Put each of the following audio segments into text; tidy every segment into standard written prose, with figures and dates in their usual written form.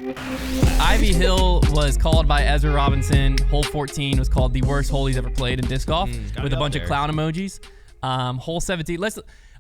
Ivy Hill was called by Ezra Robinson. Hole 14 was called the worst hole he's ever played in disc golf with a bunch of clown emojis. Hole 17.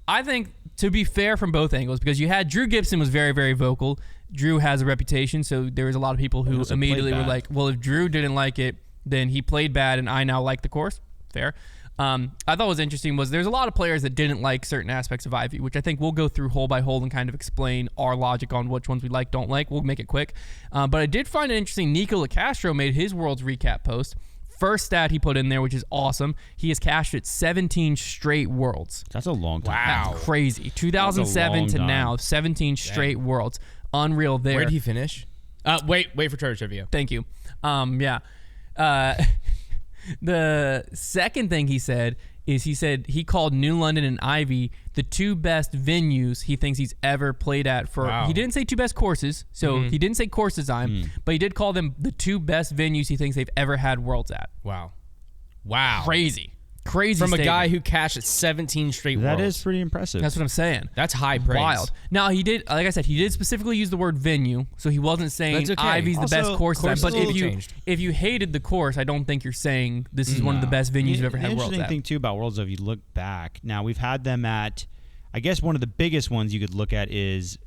I think, to be fair from both angles, because you had Drew Gibson was very, very vocal. Drew has a reputation, so there was a lot of people who immediately were like, well, if Drew didn't like it, then he played bad and I now like the course. Fair. I thought was interesting was there's a lot of players that didn't like certain aspects of Ivy, which I think we'll go through hole by hole and kind of explain our logic on which ones we like, don't like. We'll make it quick. But I did find it interesting. Nico LaCastro made his Worlds recap post. First stat he put in there, which is awesome. He has cashed at 17 straight Worlds. That's a long time. Wow. That's crazy. 2007 to now, 17 straight Worlds. Unreal there. Where did he finish? Wait for Treasure Trivia. Thank you. Yeah. The second thing he said is he called New London and Ivy the two best venues he thinks he's ever played at. He didn't say two best courses, so he didn't say course design, but he did call them the two best venues he thinks they've ever had Worlds at. Wow. Crazy From statement. a guy who cashed at 17 straight That Worlds. is pretty impressive. That's what I'm saying. That's high praise. Wild. Now, he did, like I said, he did specifically use the word venue, so he wasn't saying That's okay. Ivy's the Also, best course design. course But is a little changed. if you hated the course, I don't think you're saying this is one of the best venues you've ever had The Worlds interesting at. thing, too, about Worlds, if you look back, now we've had them at, I guess one of the biggest ones you could look at is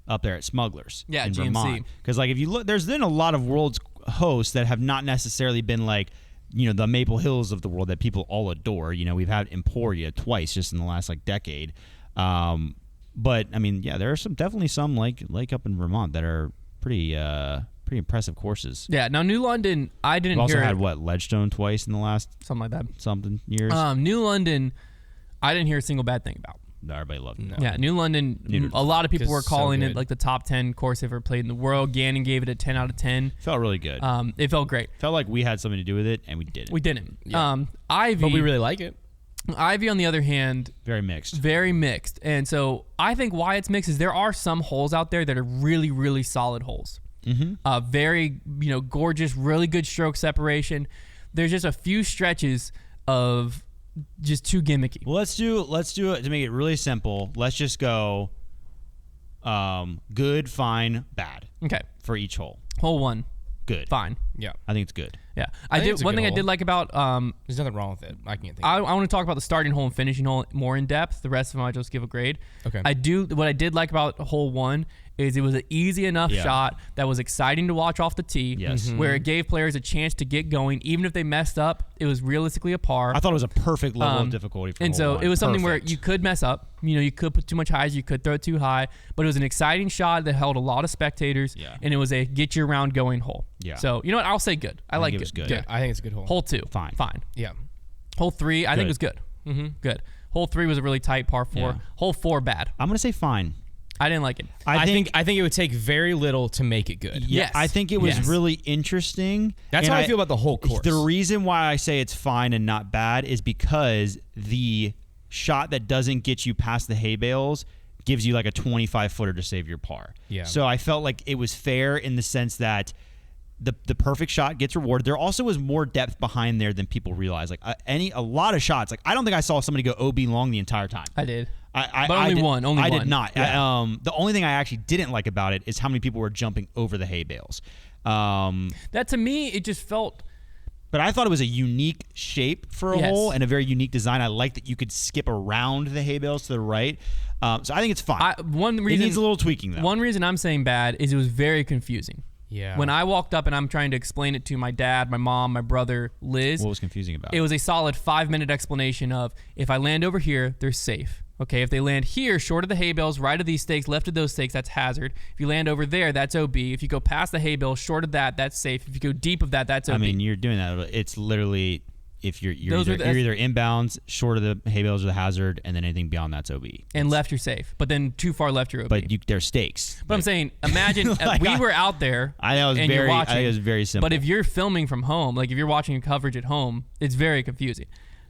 up there at Smugglers in GMC. Vermont. Because, like, if you look, there's been a lot of Worlds hosts that have not necessarily been, like, the Maple Hills of the world that people all adore. We've had Emporia twice just in the last, like, decade. But, I mean, yeah, there are definitely some, like up in Vermont that are pretty impressive courses. Yeah, now New London, I didn't We've also hear had, Ledgestone twice in the last something like that. years. New London, I didn't hear a single bad thing about. Everybody loved it. Yeah, New London, a lot of people were calling so it like the top 10 course ever played in the world. Gannon gave it a 10 out of 10. Felt really good. It felt great. Felt like we had something to do with it, and we didn't. We didn't. Yeah. Ivy, But we really like it. Ivy, on the other hand, Very mixed. very mixed. And so I think why it's mixed is there are some holes out there that are really, really solid holes. Very, gorgeous, really good stroke separation. There's just a few stretches of just too gimmicky. Well, let's do it to make it really simple. Let's just go good, fine, bad Okay. for each hole. Hole 1, Good. fine. Yeah. I think it's good. Yeah. I think it's a One good thing I hole. did like about There's nothing wrong with it. I can't think. I want to talk about the starting hole and finishing hole more in depth. The rest of them I just give a grade. Okay. What I did like about hole 1 is it was an easy enough shot that was exciting to watch off the tee. Yes. Where it gave players a chance to get going. Even if they messed up, it was realistically a par. I thought it was a perfect level of difficulty for And hole so one. it was something where Perfect. you could mess up. You could put too much highs, you could throw it too high. But it was an exciting shot that held a lot of spectators. Yeah. And it was a get your round going hole. Yeah. So, you know what? I'll say good. I like think it good. was good. yeah, I think it's a good hole. Hole 2. Fine. Yeah. Hole 3, I think Good. was good. Good. Hole 3 was a really tight par 4. Yeah. Hole 4, bad. I'm going to say fine. I didn't like it. I think it would take very little to make it good. Yes. I think it was Yes. really interesting. That's and how I feel about the whole course. The reason why I say it's fine and not bad is because the shot that doesn't get you past the hay bales gives you like a 25-footer to save your par. Yeah. So I felt like it was fair in the sense that the perfect shot gets rewarded. There also was more depth behind there than people realize. Like a lot of shots. Like I don't think I saw somebody go OB long the entire time. I did. But only one. I did not. Yeah. The only thing I actually didn't like about it is how many people were jumping over the hay bales. That to me, it just felt. But I thought it was a unique shape for a Yes. hole and a very unique design. I like that you could skip around the hay bales to the right. So I think it's fine. One it reason needs a little tweaking, though. One reason I'm saying bad is it was very confusing. Yeah. When I walked up and I'm trying to explain it to my dad, my mom, my brother, Liz, What was confusing about it was a solid 5-minute explanation of if I land over here, they're safe. Okay, if they land here, short of the hay bales, right of these stakes, left of those stakes, that's hazard. If you land over there, that's OB. If you go past the hay bales, short of that, that's safe. If you go deep of that, that's OB. I mean, you're doing that. It's literally if you're Those either, are the- you're either inbounds, short of the hay bales or the hazard, and then anything beyond that's OB. and left, you're safe. But then too far left, you're OB. But there's stakes. But I'm saying, imagine Like, we were out there. I know it was and you're very. I watching, think it was very simple. But if you're filming from home, like if you're watching coverage at home, it's very confusing.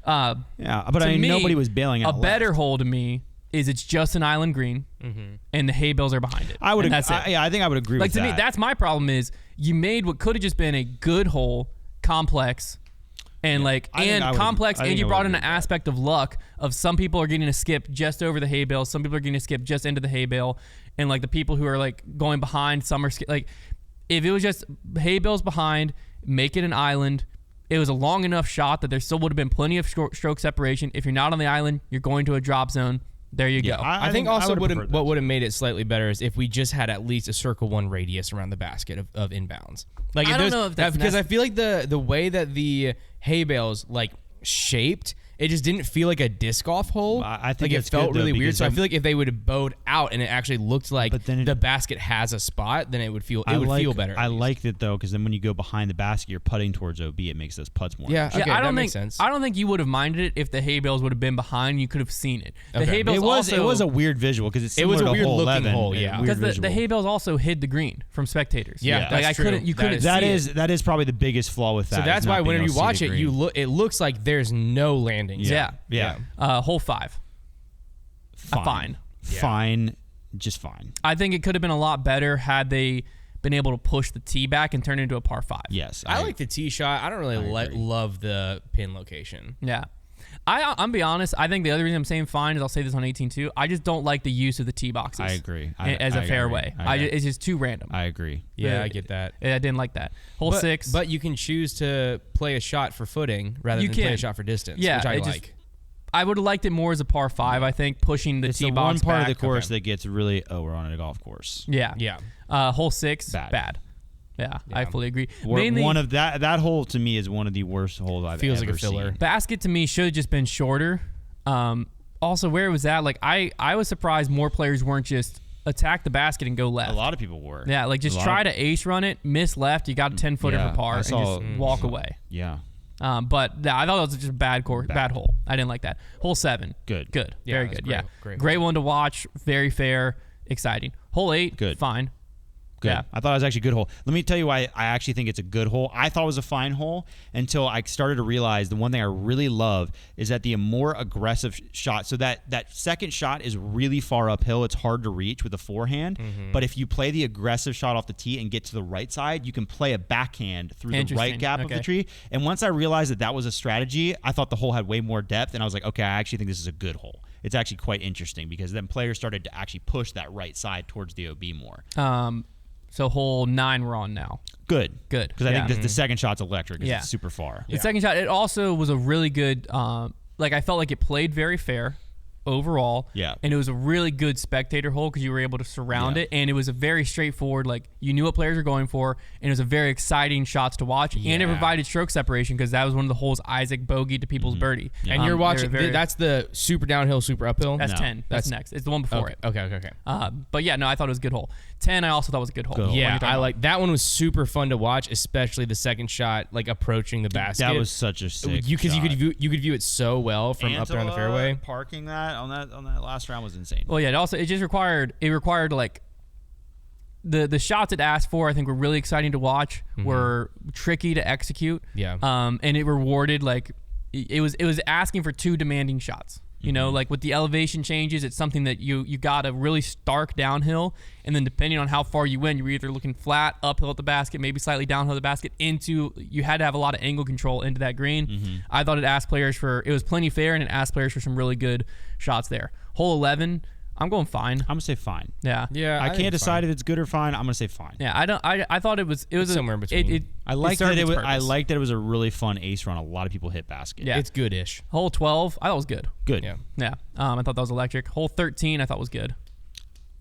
yeah, but To I mean, me, nobody was bailing out. A better left. hole to me is it's just an island green, and the hay bales are behind it. I would. And that's it. I think I would agree Like with to that. me, that's my problem. Is you made what could have just been a good hole, complex, and complex, and you brought in an aspect of luck. Of some people are getting to skip just over the hay bale, some people are getting to skip just into the hay bale, and like the people who are like going behind, some are like. if it was just hay bales behind, make it an island. It was a long enough shot that there still would have been plenty of stroke separation. If you're not on the island, you're going to a drop zone. There you go. I think also what would have made it slightly better is if we just had at least a circle 1 radius around the basket of inbounds. Like I don't know if that's because I feel like the way that the hay bales like shaped, it just didn't feel like a disc golf hole. I think like it's it felt good, really though, weird. So I because feel like if they would have bowed out and it actually looked like But then the basket has a spot, then it would feel feel better. I liked it though, because then when you go behind the basket, you're putting towards OB. It makes those putts more. Yeah, efficient. okay, I don't that think makes sense. I don't think you would have minded it if the hay bales would have been behind. You could have seen it. The Okay. hay bales it was a weird visual because it's similar was a to weird hole looking 11, hole, yeah. because weird the visual. hay bales also hid the green from spectators. Yeah, like that's I true. couldn't. You That couldn't. is- see it. that is probably the biggest flaw with that. So that's is not why being whenever able you to see watch the it, green. it looks like there's no landings. Yeah. Hole 5. Fine. Fine. Just fine. I think it could have been a lot better had they been able to push the tee back and turn it into a par 5. Yes. I like the tee shot. I don't really agree. love the pin location. Yeah. I'm be honest. I think the other reason I'm saying fine is I'll say this on 18 too. I just don't like the use of the tee boxes. I agree. As a I fairway. agree. It's just too random. I agree. Yeah, Yeah, I get that. I didn't like that. Hole 6. But you can choose to play a shot for footing rather You than play can. a shot for distance, Yeah, which I it just- like. I would have liked it more as a par 5. I think pushing the It's tee the box one part back. of the course that gets really. Oh, we're on a golf course. Yeah. Yeah. Hole 6. Bad. Yeah, I Yeah. fully agree. Mainly, one of that hole to me is one of the worst holes I've Feels ever like a filler. seen. basket to me should have just been shorter. Also, where it was at, like I was surprised more players weren't just attack the basket and go left. A lot of people were. Yeah, like just try to ace run it, miss left, you got a 10-footer Yeah, for par, I and saw- just walk away. Yeah. But yeah, I thought it was just a bad hole. I didn't like that. Hole 7. Good. Yeah, Very that's good. great. Yeah. Great Great one to watch. Very fair. Exciting. Hole 8. Good. Fine. Good. Yeah. I thought it was actually a good hole. Let me tell you why I actually think it's a good hole. I thought it was a fine hole until I started to realize the one thing I really love is that the more aggressive shot. So that second shot is really far uphill. It's hard to reach with a forehand. But if you play the aggressive shot off the tee and get to the right side, you can play a backhand through the right Interesting. gap of the tree. And once I realized that was a strategy, I thought the hole had way more depth. And I was like, okay, I actually think this is a good hole. It's actually quite interesting because then players started to actually push that right side towards the OB more. So hole 9 we're on now. Good. Good. Because I Yeah. think the second shot's electric. 'Cause Yeah. It's super far. The second shot, it also was a really good, like I felt like it played very fair overall. Yeah. And it was a really good spectator hole because you were able to surround Yeah. it. And it was a very straightforward, like you knew what players were going for. And it was a very exciting shots to watch. And it Yeah. provided stroke separation because that was one of the holes Isaac bogeyed to people's birdie. And you're they were watching. very- That's the super downhill, super uphill. That's No. 10. That's next. It's the one before okay. it. Okay. But yeah, no, I thought it was a good hole. 10, I also thought was a good hole. Good hole. What are you Yeah, talking I about? like that one. Was super fun to watch, especially the second shot, like approaching the basket. That was such a sick you shot. you could view it so well from up there on the fairway. Parking that on that last round was insane. Well, yeah. It just required like the shots it asked for. I think were really exciting to watch. Were tricky to execute. Yeah. And it rewarded like it was asking for 2 demanding shots. You know, like with the elevation changes, it's something that you got a really stark downhill, and then depending on how far you went, you were either looking flat uphill at the basket, maybe slightly downhill at the basket. You had to have a lot of angle control into that green. I thought it was plenty fair, and it asked players for some really good shots there. Hole 11, I'm going fine. I'm gonna say fine. Yeah. Yeah, I think can't it's decide fine. if it's good or fine. I'm gonna say fine. Yeah, I thought it was somewhere in between. I liked served that its I purpose. liked that it was a really fun ace run. A lot of people hit basket. Yeah. It's good-ish. Hole 12, I thought was good. Good. Yeah. Yeah. I thought that was electric. Hole 13, I thought was good.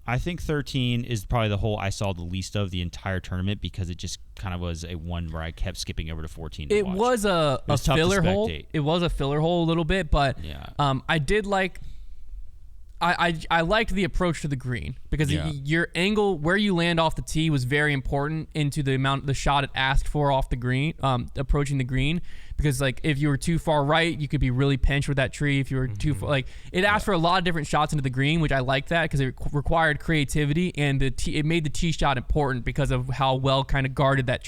I think 13 is probably the hole I saw the least of the entire tournament because it just kind of was a one where I kept skipping over to 14 to It watch. was a was tough to filler hole. spectate. It was a filler hole a little bit, but Yeah. I did like. I liked the approach to the green because Yeah. your angle where you land off the tee was very important into the shot it asked for off the green, approaching the green. Because like if you were too far right, you could be really pinched with that tree. If you were too far, like it asked for a lot of different shots into the green, which I liked that because it required creativity and it made the tee shot important because of how well kind of guarded that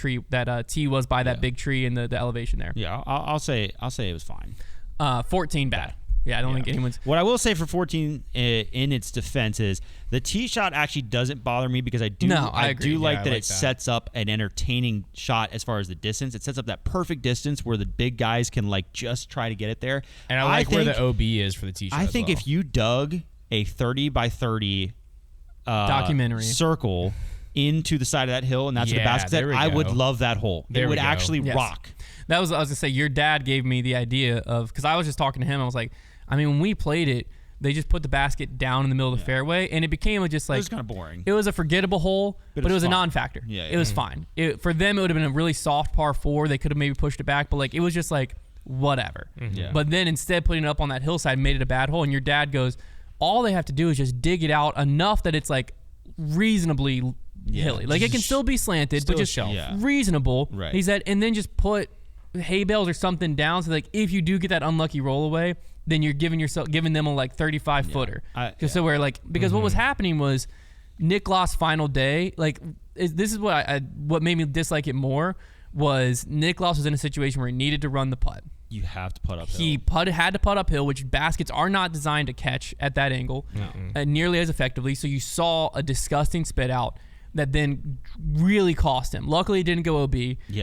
tee was by that big tree and the elevation there. Yeah, I'll say it was fine. 14 bad. Yeah, I don't think anyone's. What I will say for 14 in its defense is the tee shot actually doesn't bother me because I do agree. like Yeah, that I like it that. sets up an entertaining shot as far as the distance. It sets up that perfect distance where the big guys can like just try to get it there. And I like where think- the OB is for the tee shot. I as think well. if you dug a 30 by 30 Documentary. circle into the side of that hill, and that's where the basket's at, I would love that hole. It would actually rock. That was, I was going to say, your dad gave me the idea of, because I was just talking to him, I was like, I mean, when we played it, they just put the basket down in the middle of the fairway, and it became just like... It was kind of boring. It was a forgettable hole, but it was a non-factor. Yeah, It was fine. For them, it would have been a really soft par 4. They could have maybe pushed it back, but like it was just like, whatever. Yeah. But then instead putting it up on that hillside made it a bad hole, and your dad goes, all they have to do is just dig it out enough that it's like reasonably hilly. Like it can still be slanted, but just reasonable. Right. He said, and then just put hay bales or something down, so like if you do get that unlucky roll away, then you're giving them a like 35 footer. So where like, because what was happening was Nicklaus' final day, like this is what made me dislike it more, was Nicklaus was in a situation where he needed to run the putt. You have to putt uphill. He had to putt uphill, which baskets are not designed to catch at that angle nearly as effectively. So you saw a disgusting spit out that then really cost him. Luckily, it didn't go OB,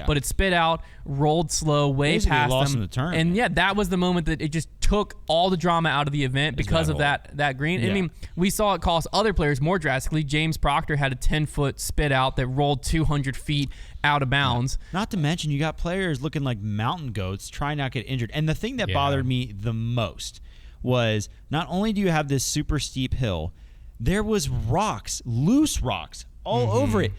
but it spit out, rolled slow, way Basically past lost him. him the tournament. And yeah, that was the moment that it just took all the drama out of the event because of that green. I mean, we saw it cost other players more drastically. James Proctor had a 10-foot spit out that rolled 200 feet out of bounds. Not to mention, you got players looking like mountain goats trying not to get injured. And the thing that bothered me the most was not only do you have this super steep hill, there was rocks, loose rocks, all over it.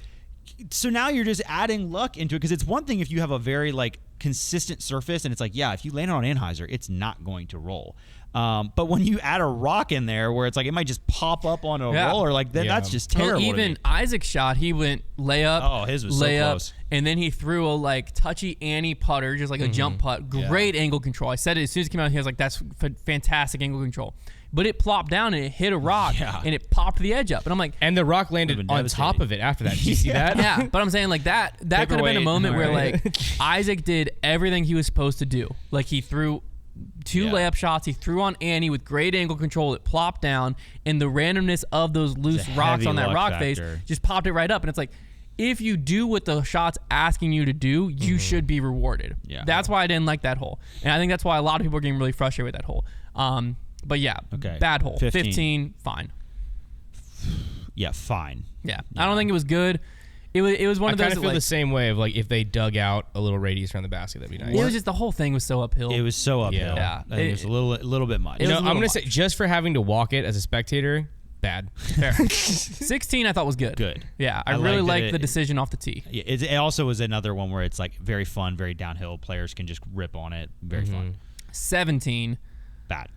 So now you're just adding luck into it, because it's one thing if you have a very like consistent surface and it's like, if you land it on Anheuser, it's not going to roll. But when you add a rock in there where it's like it might just pop up on a roller, like that's just terrible. Well, even Isaac's shot, he went layup. Oh, his was layup, so close. And then he threw a like touchy Annie putter, just like a jump putt. Great angle control. I said it as soon as it came out. He was like, "That's fantastic angle control." But it plopped down and it hit a rock and it popped the edge up. And I'm like, and the rock landed on top of it after that. Did you see that? Yeah, but I'm saying like that could have been a moment where like Isaac did everything he was supposed to do. Like he threw 2 layup shots. He threw on Annie with great angle control. It plopped down, and the randomness of those loose rocks on that rock face just popped it right up. And it's like, if you do what the shot's asking you to do, you should be rewarded. Yeah. That's why I didn't like that hole. And I think that's why a lot of people are getting really frustrated with that hole. But yeah, bad hole. 15, fine. Yeah, fine. Yeah. I don't think it was good. It was one of those. I kind of feel the same way of like if they dug out a little radius around the basket, that'd be nice. It was just the whole thing was so uphill. It was so uphill. Yeah. I think it was a little bit much. I'm going to say, just for having to walk it as a spectator, bad. Fair. 16 I thought was good. Good. Yeah, I really liked the decision off the tee. Yeah, it also was another one where it's like very fun, very downhill. Players can just rip on it. Very fun. 17. Bad.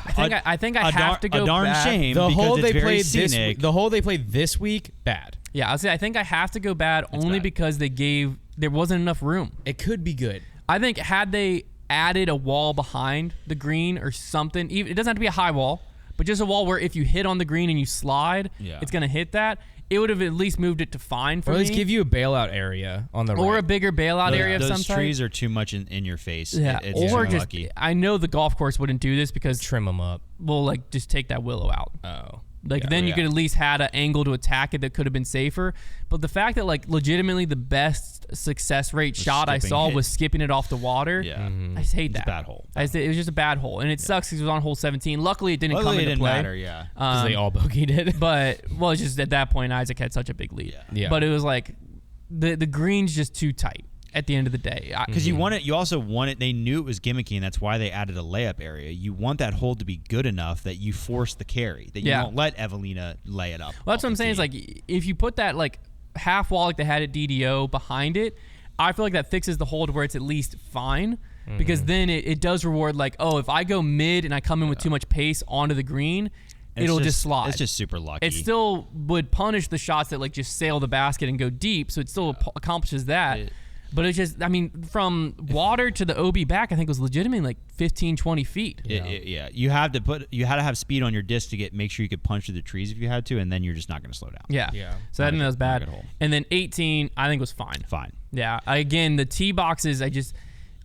I think I have to go a darn bad. shame. The hole they played scenic. the hole they played this week, bad. Yeah, I'll say I think I have to go bad only because there wasn't enough room. It could be good. I think had they added a wall behind the green or something, even it doesn't have to be a high wall, but just a wall where if you hit on the green and you slide, it's going to hit that. It would have at least moved it to fine for me. Or at least give you a bailout area on the right. Or a bigger bailout area of some type. Those trees are too much in your face. Yeah. It's or too just, lucky. I know the golf course wouldn't do this because trim them up. We'll like just take that willow out. Oh. Like then you could at least had an angle to attack it that could have been safer. But the fact that like legitimately the best success rate shot I saw was skipping it off the water. Yeah. I just hate that. It's a bad hole. It was just a bad hole. And it sucks because it was on hole 17. Luckily it didn't come into play. Matter, yeah. Because they all bogeyed it. But it's just at that point Isaac had such a big lead. Yeah. But it was like the green's just too tight at the end of the day. Because you also want it, they knew it was gimmicky, and that's why they added a layup area. You want that hole to be good enough that you force the carry, that you don't let Evelina lay it up. Well, that's what I'm saying is like if you put that like half wall like they had at DDO behind it, I feel like that fixes the hole to where it's at least fine. Because then it does reward like, oh, if I go mid and I come in with too much pace onto the green, it'll just slide. It's just super lucky. It still would punish the shots that like just sail the basket and go deep, so it still accomplishes that. But it's just, I mean, from water to the OB back, I think it was legitimately like 15, 20 feet. Yeah. You had to have speed on your disc to make sure you could punch through the trees if you had to, and then you're just not going to slow down. Yeah. So I think that was bad. And then 18, I think was fine. Fine. Yeah. Again, the tee boxes, I just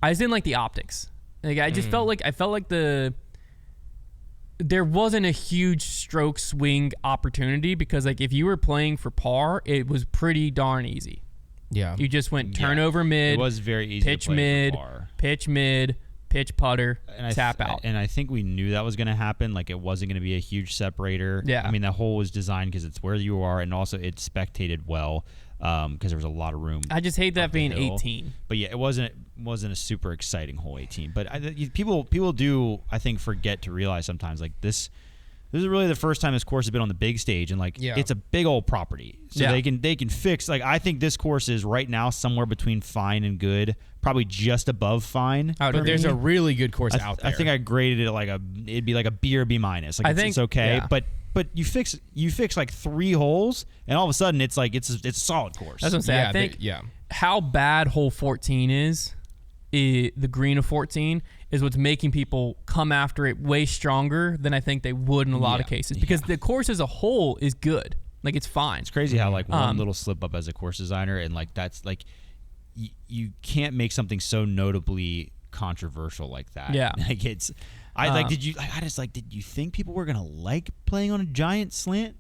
didn't like the optics. Like I just felt like there wasn't a huge stroke swing opportunity because like if you were playing for par, it was pretty darn easy. Yeah. You just went turnover mid. It was very easy pitch to play mid, for par. pitch mid, pitch, putter, and tap out. And I think we knew that was going to happen. Like, it wasn't going to be a huge separator. Yeah. I mean, that hole was designed because it's where you are, and also it spectated well because there was a lot of room. I just hate that being hill. 18. But yeah, it wasn't a super exciting hole 18. But people do, I think, forget to realize sometimes, like, this is really the first time this course has been on the big stage, and like it's a big old property, so they can fix. Like, I think this course is right now somewhere between fine and good, probably just above fine. But there's a really good course out there. I think I graded it like it'd be like a B or B minus. Like, I think it's okay, but you fix like 3 holes, and all of a sudden it's like it's a solid course. That's what I'm saying. I think how bad hole 14 is the green of 14 is what's making people come after it way stronger than I think they would in a lot of cases, because the course as a whole is good. Like, it's fine. It's crazy how like one little slip up as a course designer, and like that's like you can't make something so notably controversial like that. Yeah. Like, it's did you think people were gonna like playing on a giant slant?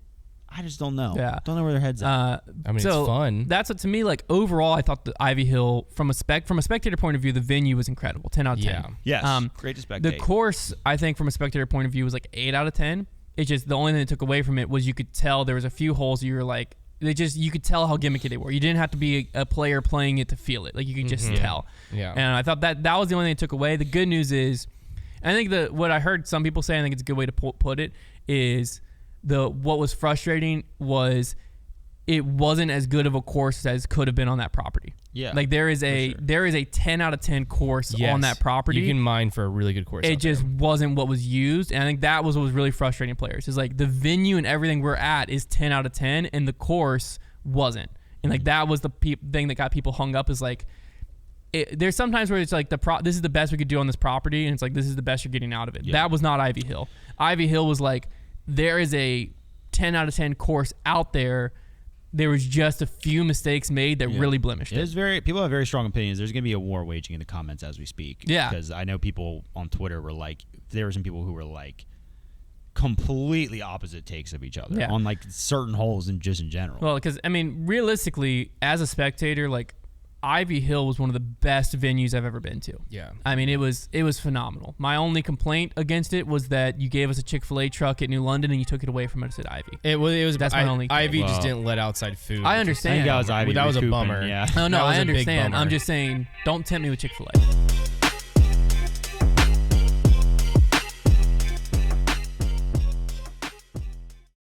I just don't know. Yeah. Don't know where their heads at. I mean, it's fun. That's what, to me, like, overall, I thought the Ivy Hill, from a spectator point of view, the venue was incredible. 10 out of 10. Yeah. Yes. Great to spectate. The course, I think, from a spectator point of view, was like 8 out of 10. It's just the only thing that took away from it was you could tell there was a few holes you were like, you could tell how gimmicky they were. You didn't have to be a player playing it to feel it. Like, you could just tell. Yeah. And I thought that was the only thing that took away. The good news is, I think what I heard some people say, I think it's a good way to put it, is what was frustrating was it wasn't as good of a course as could have been on that property. Yeah. Like, there is a 10 out of 10 course on that property. You can mine for a really good course. It just wasn't what was used, and I think that was what was really frustrating players. Is like, the venue and everything we're at is 10 out of 10, and the course wasn't. And like, that was the thing that got people hung up, is like, there's sometimes where it's like this is the best we could do on this property, and it's like, this is the best you're getting out of it. Yeah. That was not Ivy Hill. Ivy Hill was like, there is a 10 out of 10 course out there. There was just a few mistakes made that really blemished it. People have very strong opinions. There's going to be a war waging in the comments as we speak. Yeah. Because I know people on Twitter were like, there were some people who were like completely opposite takes of each other on like certain holes and just in general. Well, because, I mean, realistically, as a spectator, like, Ivy Hill was one of the best venues I've ever been to. Yeah. I mean, it was phenomenal. My only complaint against it was that you gave us a Chick-fil-A truck at New London and you took it away from us at Ivy. That's my only Ivy just didn't let outside food. I understand. I think that was Ivy. That was a recouping, bummer. Yeah. No, That was I a big understand. bummer. I'm just saying, don't tempt me with Chick-fil-A.